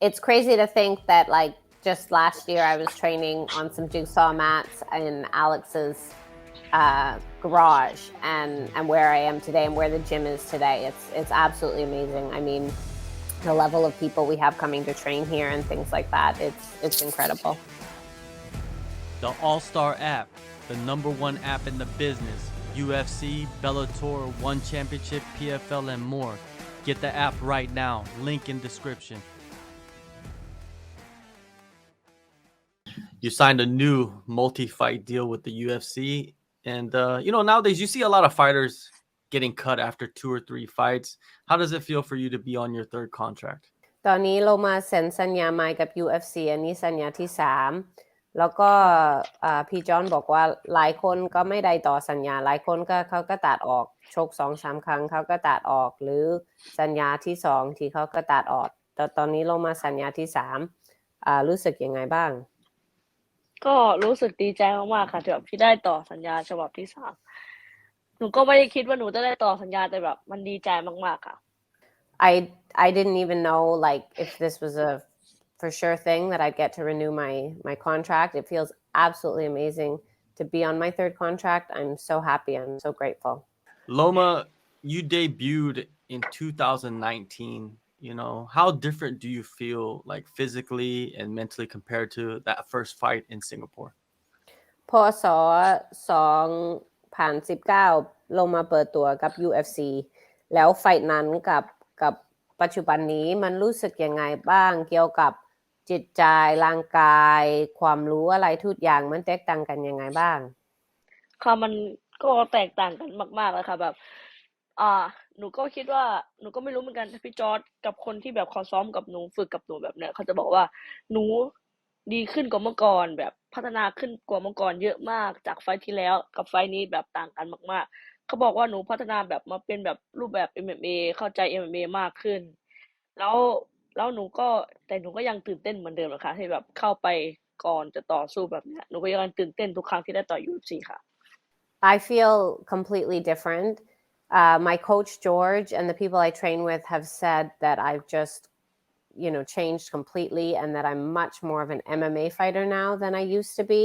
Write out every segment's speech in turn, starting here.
it's crazy to think that like just last year I was training on some jigsaw mats in Alex's garage and where I am today and where the gym is today. It's absolutely amazing. I mean, the level of people we have coming to train here and things like that, it's incredible. The AllStar app, the #1 app in the business. UFC, Bellator, One Championship, PFL, and more. Get the app right now. Link in description. You signed a new multi-fight deal with the UFC. And, nowadays you see a lot of fighters getting cut after 2 or 3 fights. How does it feel for you to be on your 3rd contract? ตอนนี้เรามาเซ็นสัญญาใหม่กับ UFC อันนี้สัญญาที่ 3 แล้วก็พี่จอนบอกว่าหลายคนก็ไม่ได้ต่อสัญญาหลายคนก็เขาก็ตัดออกชก 2-3 ครั้งเขาก็ตัดออกหรือสัญญาที่ 2 ที่เขาก็ตัดออกแต่ตอนนี้เรามาสัญญาที่ 3รู้สึกยังไงบ้างก็รู้สึกดีใจมากๆค่ะที่ได้ต่อสัญญาฉบับที่ 3หนูก็ไม่ได้คิดว่าหนูจะได้ต่อสัญญาแต่แบบมันดีใจมากๆค่ะ I didn't even know like if this was a for sure thing that I'd get to renew my contract. It feels absolutely amazing to be on my 3rd contract. I'm so happy. I'm so grateful. Loma, you debuted in 2019. How different do you feel like physically and mentally compared to that first fight in Singapore? พศ2019ลงมาเปิดตัวกับ UFC แล้วไฟท์นั้นกับปัจจุบันนี้มันรู้สึกยังไงบ้างเกี่ยวกับจิตใจร่างกายความรู้อะไรทุกอย่างมันแตกต่างกันยังไงบ้างค่ะมันก็แตกต่างกันมากๆเลยค่ะแบบหนูก็คิดว่าหนูก็ไม่รู้เหมือนกันพี่จอร์จกับคนที่แบบเขาซ้อมกับหนูฝึกกับหนูแบบเนี้ยเขาจะบอกว่าหนูดีขึ้นกว่าเมื่อก่อนแบบพัฒนาขึ้นกว่าเมื่อก่อนเยอะมากจากไฟท์ที่แล้วกับไฟท์นี้แบบต่างกันมากๆเขาบอกว่าหนูพัฒนาแบบมาเป็นแบบรูปแบบ MMA เข้าใจ MMA มากขึ้นแล้วหนูก็ยังตื่นเต้นเหมือนเดิมนะคะที่แบบเข้าไปก่อนจะต่อสู้แบบเนี้ยหนูก็ยังตื่นเต้นทุกครั้งที่ได้ต่อ UFC ค่ะ I feel completely different. My coach George and the people I train with have said that I've just changed completely and that I'm much more of an MMA fighter now than I used to be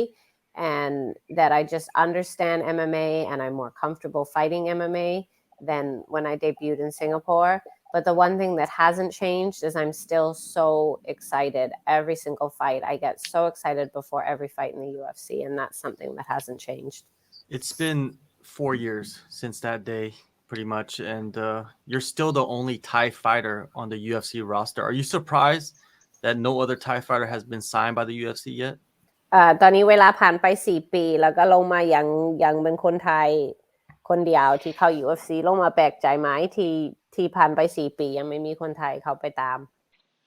and that I just understand MMA and I'm more comfortable fighting MMA than when I debuted in Singapore. But the one thing that hasn't changed is I'm still so excited every single fight. I get so excited before every fight in the UFC, and that's something that hasn't changed. It's been 4 years since that day, pretty much, and you're still the only Thai fighter on the UFC roster. Are you surprised that no other Thai fighter has been signed by the UFC yet? ตอนนี้เวลาผ่านไป4 ปีแล้วก็ลงมายังเป็นคนไทยคนเดียวที่เข้า UFC ลงมาแปลกใจไหมที่ผ่านไป4 ปียังไม่มีคนไทยเข้าไปตาม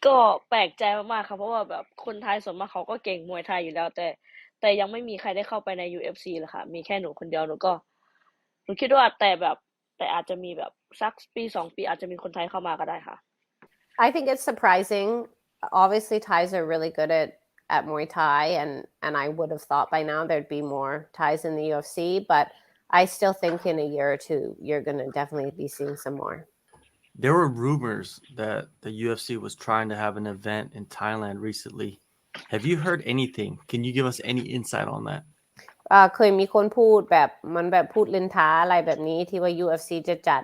ก็แปลกใจมากๆค่ะเพราะว่าแบบคนไทยส่วนมากเขาก็เก่งมวยไทยอยู่แล้วแต่ยังไม่มีใครได้เข้าไปใน UFC เลยค่ะมีแค่หนูคนเดียวหนูคิดว่าแต่อาจจะมีแบบสักปี2 ปีอาจจะมีคนไทยเข้ามาก็ได้ค่ะ I think it's surprising. Obviously, Thais are really good at Muay Thai, and I would have thought by now there'd be more Thais in the UFC, but I still think in a year or 2 you're going to definitely be seeing some more. There were rumors that the UFC was trying to have an event in Thailand recently. Have you heard anything? Can you give us any insight on that? เคยมีคนพูดแบบมันแบบพูดเล่นท้าอะไรแบบนี้ที่ว่า UFC จะจัด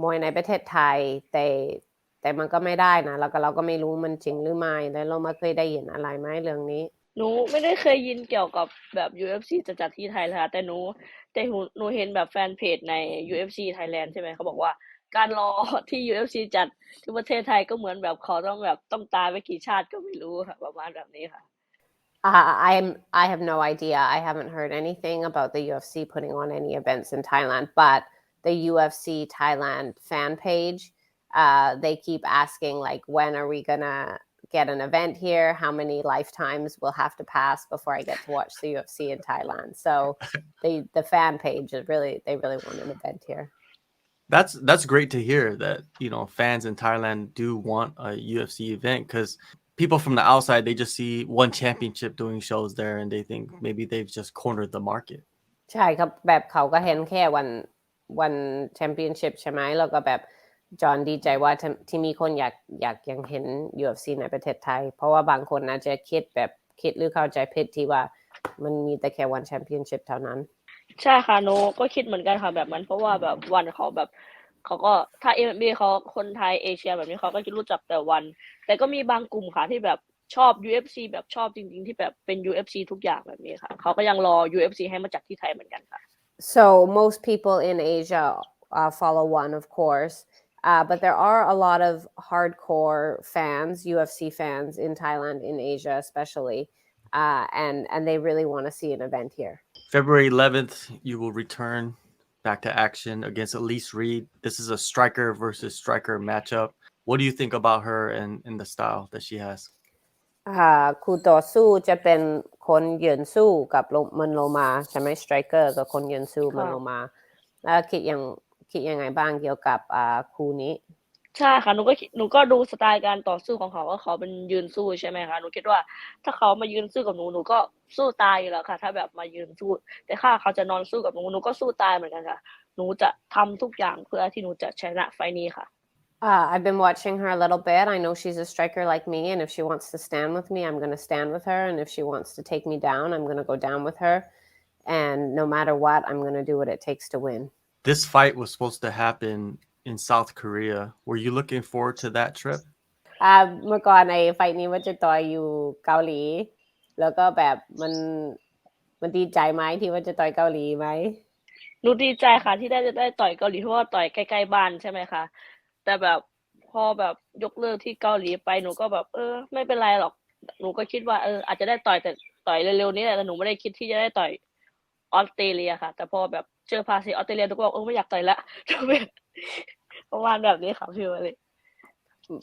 มวยในประเทศไทยแต่มันก็ไม่ได้นะแล้วก็เราก็ไม่รู้มันจริงหรือไม่แล้วเรามาเคยได้ยินอะไรไหมเรื่องนี้หนูไม่ได้เคยยินเกี่ยวกับแบบ UFC จะจัดที่ไทยเลยค่ะแต่หนูเห็นแบบแฟนเพจใน UFC Thailand ใช่ไหมเขาบอกว่าการรอที่ UFC จัดที่ประเทศไทยก็เหมือนแบบเขาต้องตายไปกี่ชาติก็ไม่รู้ค่ะประมาณแบบนี้ค่ะ I have no idea. I haven't heard anything about the UFC putting on any events in Thailand, but the UFC Thailand fan page, they keep asking like, when are we gonna get an event here? How many lifetimes will have to pass before I get to watch the UFC in Thailand? So the fan page is they really want an event here. That's great to hear that, fans in Thailand do want a UFC event because people from the outside, they just see One Championship doing shows there and they think maybe they've just cornered the market. ใช่ครับแบบเขาก็เห็นแค่วันแชมเปี้ยนชิพใช่ไหมแล้วก็แบบ จอห์นดีใจว่าที่มีคนอยากยังเห็น UFC ในประเทศไทยเพราะว่าบางคนอาจจะคิดหรือเข้าใจผิดที่ว่ามันมีแต่แค่ one championship เท่านั้นใช่ค่ะหนูก็คิดเหมือนกันค่ะแบบนั้นเพราะว่าแบบวันเขาแบบเขาก็ถ้า MMA เขาคนไทยเอเชียแบบนี้เขาก็จะรู้จักแต่วันแต่ก็มีบางกลุ่มค่ะที่แบบชอบ UFC แบบชอบจริงๆที่แบบเป็น UFC ทุกอย่างแบบนี้ค่ะเขาก็ยังรอ UFC ให้มาจัดที่ไทยเหมือนกันค่ะ so most people in Asia follow one of course but there are a lot of hardcore fans UFC fans in Thailand in Asia especially and they really want to see an event here February 11th, you will return back to action against Elise Reed. This is a striker versus striker matchup. What do you think about her and the style that she has? คู่ต่อสู้จะเป็นคนยืนสู้กับมันโลมาใช่ไหมสไตรเกอร์กับคนยืนสู้มันโลมาแล้วคิดยังไงบ้างเกี่ยวกับคู่นี้ใช่ค่ะหนูก็ดูสไตล์การต่อสู้ของเขาว่าเขาเป็นยืนสู้ใช่ไหมคะหนูคิดว่าถ้าเขามายืนสู้กับหนูก็สู้ตายอยู่แล้วค่ะถ้าแบบมายืนสู้แต่ถ้าเขาจะนอนสู้กับหนูก็สู้ตายเหมือนกันค่ะหนูจะทำทุกอย่างเพื่อที่หนูจะชนะไฟนี้ค่ะI've been watching her a little bit. I know she's a striker like me, and if she wants to stand with me, I'm going to stand with her. And if she wants to take me down, I'm going to go down with her. And no matter what, I'm going to do what it takes to win. This fight was supposed to happen in South Korea. Were you looking forward to that trip? เมื่อก่อนไอ้ไฟนี้ว่าจะต่อยอยู่เกาหลีแล้วก็แบบมันดีใจไหมที่ว่าจะต่อยเกาหลีไหมหนูดีใจค่ะที่จะได้ต่อยเกาหลีเพราะว่าต่อยใกล้ๆบ้านใช่ไหมคะแต่แบบพอแบบยกเลิกที่เกาหลีไปหนูก็แบบไม่เป็นไรหรอกหนูก็คิดว่าอาจจะได้ต่อยแต่ต่อยเร็วๆนี้แหละแต่หนูไม่ได้คิดที่จะได้ต่อยออสเตรเลียค่ะแต่พอแบบเจอภาษีออสเตรเลียหนูก็บอกไม่อยากต่อยละประมาณแบบนี้ค่ะพี่วลี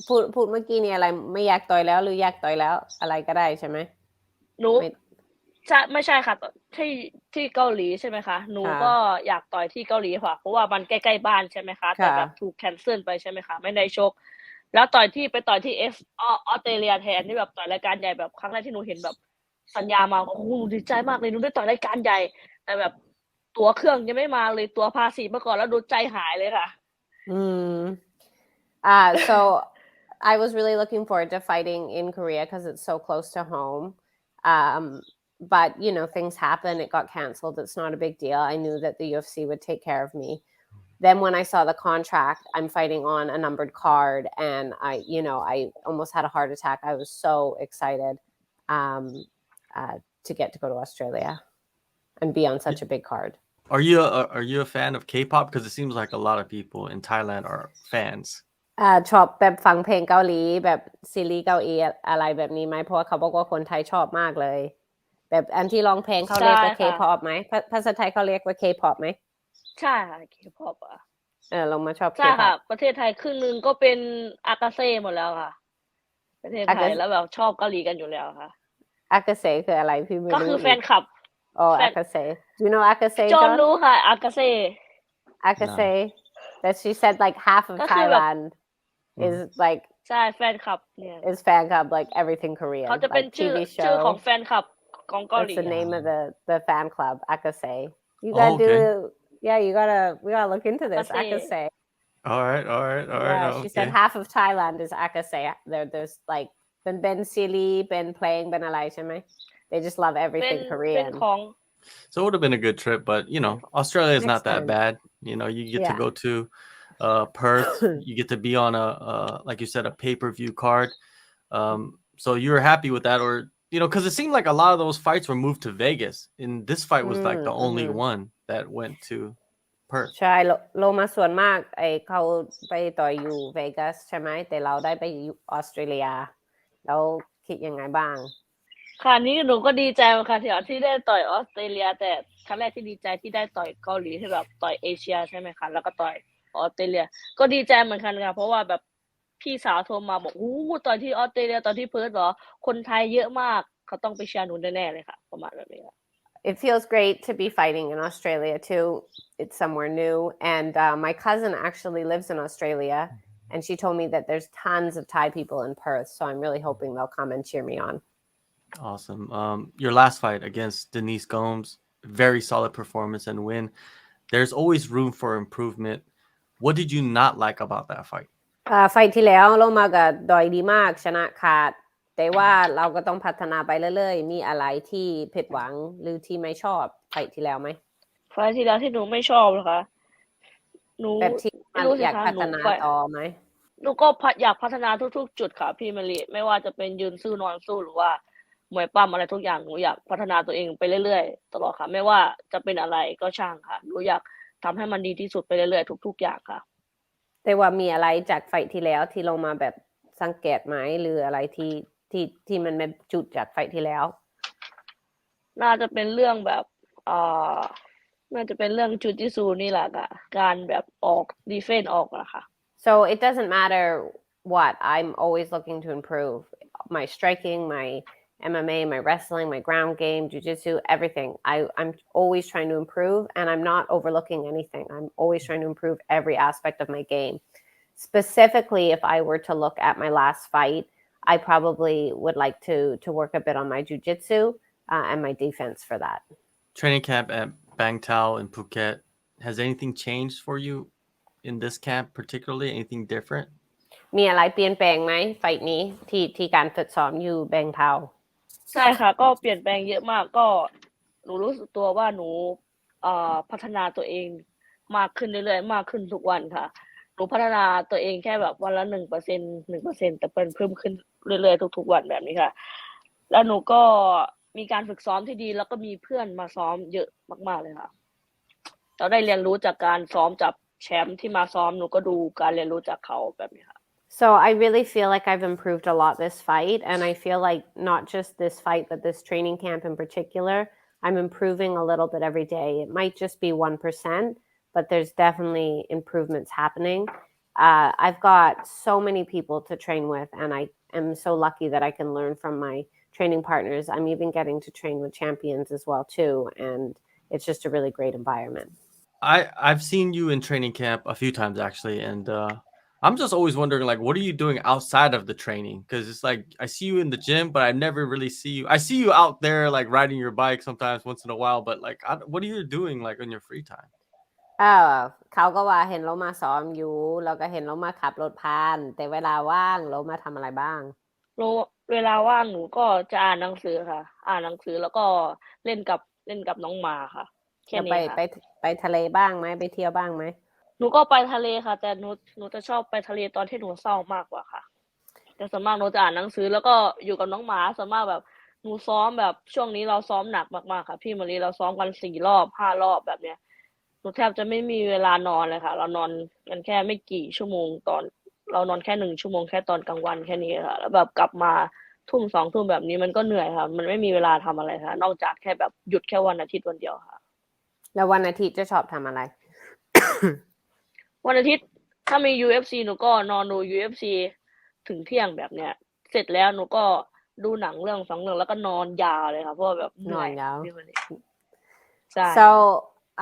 พูดเมื่อกี้นี่อะไรไม่อยากต่อยแล้วหรืออยากต่อยแล้วอะไรก็ได้ใช่ไหมหนูใช่ไม่ใช่ค่ะที่เกาหลีใช่ไหมคะหนูก็อยากต่อยที่เกาหลีค่ะเพราะว่ามันใกล้ๆบ้านใช่ไหมคะแต่แบบถูกแคนเซิลไปใช่ไหมคะไม่ได้ชกแล้วไปต่อยที่ออสเตรเลียแทนที่แบบต่อยรายการใหญ่แบบครั้งแรกที่หนูเห็นแบบสัญญามาโอ้โหหนูดีใจมากเลยหนูได้ต่อยรายการใหญ่แต่แบบตั๋วเครื่องยังไม่มาเลยตั๋วภาษีมาก่อนแล้วดูใจหายเลยค่ะso I was really looking forward to fighting in Korea because it's so close to home. But, things happen. It got canceled. It's not a big deal. I knew that the UFC would take care of me. Then when I saw the contract, I'm fighting on a numbered card. And I almost had a heart attack. I was so excited to get to go to Australia and be on such a big card. Are you a fan of K-pop? Because it seems like a lot of people in Thailand are fans.ชอบแบบฟังเพลงเกาหลีแบบซีรีส์เกาหลีอะไรแบบนี้ไหมเพราะว่าเขาบอกว่าคนไทยชอบมากเลยแบบอันที่ร้องเพลงเขาเรียกว่า K-pop ไหมภาษาไทยเขาเรียกว่า K-pop ไหมใช่ค่ะ K-pop ลงมาชอบ K-pop ใช่ค่ะประเทศไทยครึ่งนึงก็เป็นอากาเซ่หมดแล้วค่ะประเทศไทยแล้วแบบชอบเกาหลีกันอยู่แล้วค่ะอากาเซ่คืออะไรพี่ไม่รู้ก็คือแฟนคลับอากาเซ่ Do you know อากาเซ่จอนรู้ค่ะอากาเซ่ that she said like half of Thailand is like ใช่แฟนคลับเนี่ย is fan club like everything Korean เขาจะเป็นชื่อของแฟนคลับของเกาหลี That's the name of the fan club Akase you gotta we gotta look into this Akase all right she said half of Thailand is Akase there's like เป็นซีรีส์เป็นเพลงเป็นอะไรใช่ไหม they just love everything Korean so it would have been a good trip but Australia is not that bad you get to go to Perth you get to be on a like you said a pay-per-view card so you were happy with that or because it seemed like a lot of those fights were moved to Vegas and this fight was like the only one that went to Perth ใช่โลมาส่วนมากเขาไปต่อยอยู่เวกัสใช่ไหมแต่เราได้ไปอยู่ออสเตรเลียแล้วคิดยังไงบ้างค่ะนี่หนูก็ดีใจค่ะที่ได้ต่อยออสเตรเลียแต่ครั้งแรกที่ดีใจที่ได้ต่อยเกาหลีที่แบบต่อยเอเชียใช่ไหมคะแล้วก็ต่อยออสเตรเลียก็ดีใจเหมือนกันค่ะเพราะว่าแบบพี่สาวโทรมาบอกต่อยที่ออสเตรเลียต่อยที่เพิร์ธเหรอคนไทยเยอะมากเขาต้องไปเชียร์หนูแน่ๆเลยค่ะประมาณแบบนี้ค่ะ It feels great to be fighting in Australia too. It's somewhere new. And my cousin actually lives in Australia. And she told me that there's tons of Thai people in Perth. So I'm really hoping they'll come and cheer me on. Awesome. Your last fight against Denise Gomes, very solid performance and win. There's always room for improvement. What did you not like about that fight? ไฟท์ที่แล้วลงมากับดอยดีมากชนะขาดแต่ว่าเราก็ต้องพัฒนาไปเรื่อยๆมีอะไรที่ผิดหวังหรือที่ไม่ชอบไฟท์ที่แล้วไหมไฟล์ที่แล้วที่หนูไม่ชอบนะคะหนูแบบที่ ไม่รู้สิ อยาก คะ พั ห ฒ นู นา ไฟ ต่อไหม หนูก็อยากพัฒนาทุกๆจุดค่ะพี่มะลิไม่ว่าจะเป็นยืนสู้นอนสู้หรือว่ามวยปั้มอะไรทุกอย่างหนูอยากพัฒนาตัวเองไปเรื่อยๆตลอดค่ะไม่ว่าจะเป็นอะไรก็ช่างค่ะหนูอยากทำให้มันดีที่สุดไปเรื่อยๆทุกๆอย่างค่ะแต่ว่ามีอะไรจากไฟท์ที่แล้วที่ลงมาแบบสังเกตไหมหรืออะไรที่มันเป็นจุดจากไฟท์ที่แล้วน่าจะเป็นเรื่องแบบน่าจะเป็นเรื่องจูจิซูนี่แหละค่ะการแบบออกดีเฟนส์ออกอะค่ะ so it doesn't matter what I'm always looking to improve my striking my MMA my wrestling my ground game jiu-jitsu everything I'm always trying to improve and I'm not overlooking anything I'm always trying to improve every aspect of my game specifically if I were to look at my last fight I probably would like to work a bit on my jiu-jitsu and my defense for that Training camp at Bangtao in Phuket. Has anything changed for you in this camp particularly? Anything different? มีอะไรเปลี่ยนแปลงไหมไฟท์นี้ที่การฝึกซ้อมอยู่แบงเทาใช่ค่ะก็เปลี่ยนแปลงเยอะมากก็หนูรู้สึกตัวว่าหนูพัฒนาตัวเองมากขึ้นเรื่อยๆมากขึ้นทุกวันค่ะหนูพัฒนาตัวเองแค่แบบวันละ1%แต่เพิ่มขึ้นเรื่อยๆทุกๆวันแบบนี้ค่ะแล้วหนูก็มีการฝึกซ้อมที่ดีแล้วก็มีเพื่อนมาซ้อมเยอะมากๆเลยค่ะเราได้เรียนรู้จากการซ้อมจากแชมป์ที่มาซ้อมหนูก็ดูการเรียนรู้จากเขาแบบนี้ค่ะSo I really feel like I've improved a lot this fight and I feel like not just this fight but this training camp in particular I'm improving a little bit every day it might just be 1% but there's definitely improvements happening I've got so many people to train with and I am so lucky that I can learn from my training partners I'm even getting to train with champions as well too and it's just a really great environment I've seen you in training camp a few times actually and I'm just always wondering, like, what are you doing outside of the training? Because it's like I see you in the gym, but I never really see you. I see you out there, like riding your bike sometimes once in a while. But like, what are you doing, like, on your free time? เขาก็ว่าเห็นเรามาซ้อมอยู่แล้วก็เห็นเรามาขับรถผ่านแต่เวลาว่างเรามาทำอะไรบ้างเวลาว่างหนูก็จะอ่านหนังสือค่ะอ่านหนังสือแล้วก็เล่นกับน้องหมาค่ะแค่นี้ค่ะไปทะเลบ้างไหมไปเที่ยวบ้างไหมหนูก็ไปทะเลค่ะแต่หนูจะชอบไปทะเลตอนที่หนูเศร้ามากกว่าค่ะแต่ส่วนมากหนูจะอ่านหนังสือแล้วก็อยู่กับน้องหมาส่วนมากแบบหนูซ้อมแบบช่วงนี้เราซ้อมหนักมากๆค่ะพี่มะลิเราซ้อมกัน4 รอบ 5 รอบแบบเนี้ยหนูแทบจะไม่มีเวลานอนเลยค่ะเรานอนกันแค่ไม่กี่ชั่วโมงเรานอนแค่1 ชั่วโมงแค่ตอนกลางวันแค่นี้ค่ะแล้วแบบกลับมาทุ่ม2 ทุ่มแบบนี้มันก็เหนื่อยค่ะมันไม่มีเวลาทำอะไรค่ะนอกจากแค่แบบหยุดแค่วันอาทิตย์วันเดียวค่ะแล้ววันอาทิตย์จะชอบทำอะไร วันอาทิตย์ถ้ามี UFC หนูก็นอนดู UFC ถึงเที่ยงแบบเนี้ยเสร็จแล้วหนูก็ดูหนังเรื่อง2 เรื่องแล้วก็นอนยาวเลยค่ะเพราะว่าแบบเหนื่อยใช่ So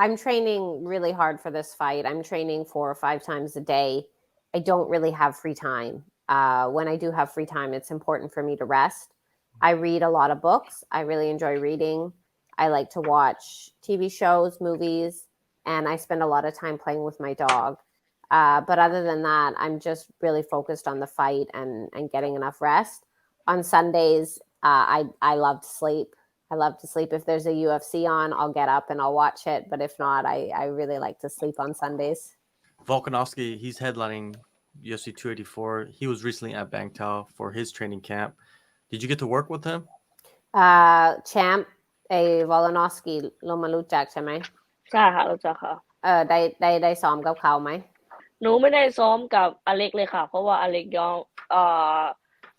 I'm training really hard for this fight I'm training 4 or 5 times a day I don't really have free time when I do have free time it's important for me to rest I read a lot of books I really enjoy reading I like to watch TV shows movies and I spend a lot of time playing with my dog but other than that I'm just really focused on the fight and getting enough rest on Sundays I love to sleep I love to sleep if there's a UFC on I'll get up and I'll watch it but if not I really like to sleep on Sundays Volkanovski he's headlining UFC 284 he was recently at Bangtao for his training camp did you get to work with him champ Volkanovski ลงมารู้จักใช่ไหมใช่ค่ะรู้จักค่ะได้ซ้อมกับเขาไหมหนูไม่ได้ซ้อมกับอเล็กเลยค่ะเพราะว่าอเล็ก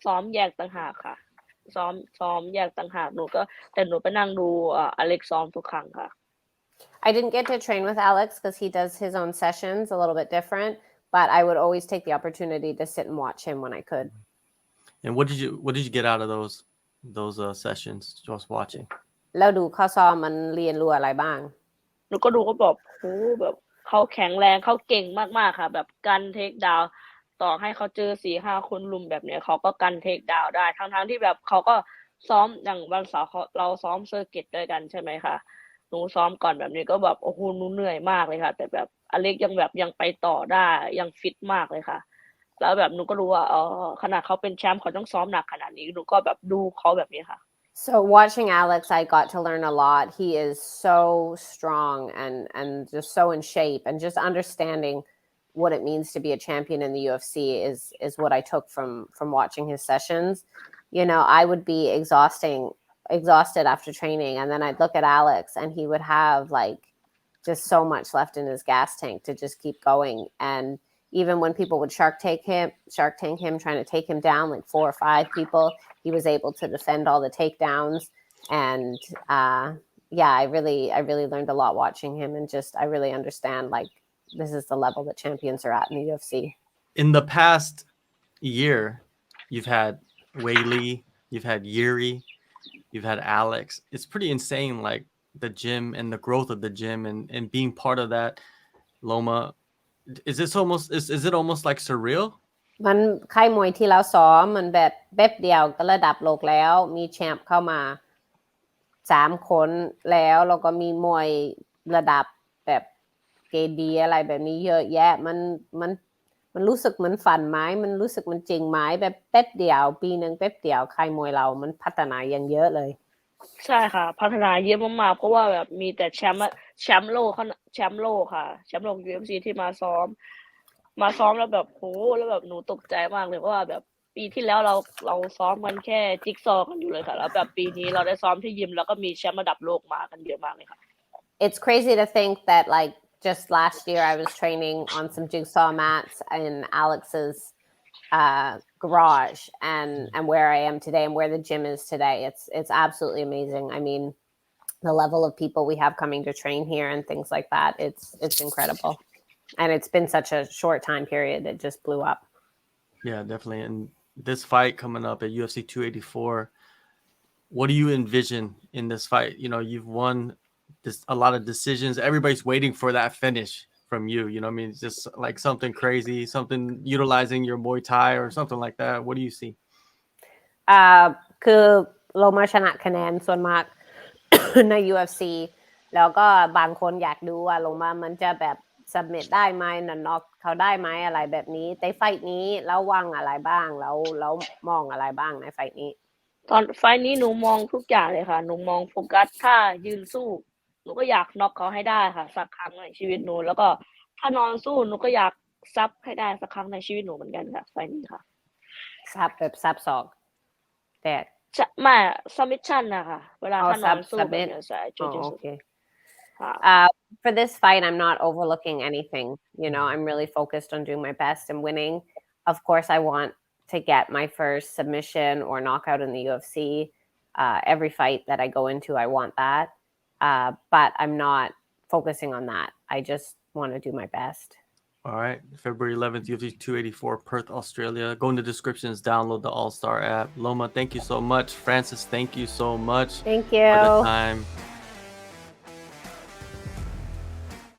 ซ้อมแยกต่างหากค่ะซ้อมแยกต่างหากแต่หนูไปนั่งดูอเล็กซ้อมทุกครั้งค่ะ I didn't get to train with Alex because he does his own sessions a little bit different but I would always take the opportunity to sit and watch him when I could and what did you get out of those sessions just watching แล้วดูเขาซ้อมมันเรียนรู้อะไรบ้างหนูก็ดูก็แบบโหแบบเขาแข็งแรงเขาเก่งมากๆค่ะแบบกันเทคดาวน์ต่อให้เขาเจอ 4-5 คนลุมแบบเนี้ยเขาก็กันเทคดาวน์ได้ทั้งที่แบบเขาก็ซ้อมอย่างวันเสาร์เราซ้อมเซอร์กิตด้วยกันใช่ไหมคะหนูซ้อมก่อนแบบนี้ก็แบบโอ้โหหนูเหนื่อยมากเลยค่ะแต่แบบ อเล็กยังแบบยังไปต่อได้ยังฟิตมากเลยค่ะแล้วแบบหนูก็รู้ว่าขนาดเขาเป็นแชมป์เขาต้องซ้อมหนักขนาดนี้หนูก็แบบดูเขาแบบนี้ค่ะ So watching Alex, I got to learn a lot. He is so strong and just so in shape, and just understanding what it means to be a champion in the UFC is what I took from watching his sessions. You know, I would be exhausted after training, and then I'd look at Alex, and he would have like just so much left in his gas tank to just keep going. And even when people would shark tank him, trying to take him down, like 4 or 5 people, he was able to defend all the takedowns. And yeah, I really learned a lot watching him, and just I really understand like this is the level that champions are at in the UFC. In the past year, you've had Whaley, you've had Yuri, you've had Alex. It's pretty insane, like the gym and the growth of the gym and being part of that. Loma, is it almost like surreal? มันค่ายมวยที่เราซ้อมมันแบบแป๊บเดียวก็ระดับโลกแล้วมีแชมป์เข้ามา3 คนแล้วก็มีมวยระดับแบบเกรดดีอะไรแบบนี้เยอะแยะมันรู้สึกเหมือนฝันไหมมันรู้สึกมันจริงไหมแบบแป๊บเดียวปีนึงแป๊บเดียวค่ายมวยเรามันพัฒนาอย่างเยอะเลยใช่ค่ะพัฒนาเยอะมากๆเพราะว่าแบบมีแต่แชมป์โลกค่ะแชมป์โลก UFC ที่มาซ้อมแล้วแบบโหแล้วแบบหนูตกใจมากเลยเพราะว่าแบบปีที่แล้วเราซ้อมกันแค่จิ๊กซอว์กันอยู่เลยค่ะแล้วแบบปีนี้เราได้ซ้อมที่ยิมแล้วก็มีแชมป์ระดับโลกมากันเยอะมากเลยค่ะ It's crazy to think that like just last year I was training on some jigsaw mats in Alex's garage and where I am today and where the gym is today. It's absolutely amazing. I mean, the level of people we have coming to train here and things like that, it's incredible. And it's been such a short time period. It just blew up. Yeah, definitely. And this fight coming up at UFC 284, what do you envision in this fight? You know, you've won a lot of decisions. Everybody's waiting for that finish from you. You know what I mean? It's just like something crazy, something utilizing your Muay Thai or something like that. What do you see? คือโลมาชนะคะแนนส่วนมาก ใน UFC แล้วก็บางคนอยากดูว่าโลมามันจะแบบsubmit ได้ไหมน็อกเขาได้ไหมอะไรแบบนี้แต่ไฟท์นี้แล้ววางอะไรบ้างแล้วมองอะไรบ้างในไฟท์นี้ตอนไฟท์นี้หนูมองทุกอย่างเลยค่ะหนูมองโฟกัสถ้ายืนสู้หนูก็อยากน็อกเขาให้ได้ค่ะสักครั้งในชีวิตหนูแล้วก็ถ้านอนสู้หนูก็อยากซับให้ได้สักครั้งในชีวิตหนูเหมือนกันค่ะไฟท์นี้ค่ะซับแบบซับศอกแต่ไม่submission นะคะเวลาถ้านอนสู้แบบนี้ใช่จุดที่สุดFor this fight, I'm not overlooking anything. You know, I'm really focused on doing my best and winning. Of course, I want to get my first submission or knockout in the UFC. Every fight that I go into, I want that. But I'm not focusing on that. I just want to do my best. All right. February 11th, UFC 284, Perth, Australia. Go in the descriptions, download the AllStar app. Loma, thank you so much. Francis, thank you so much. Thank you. For the time.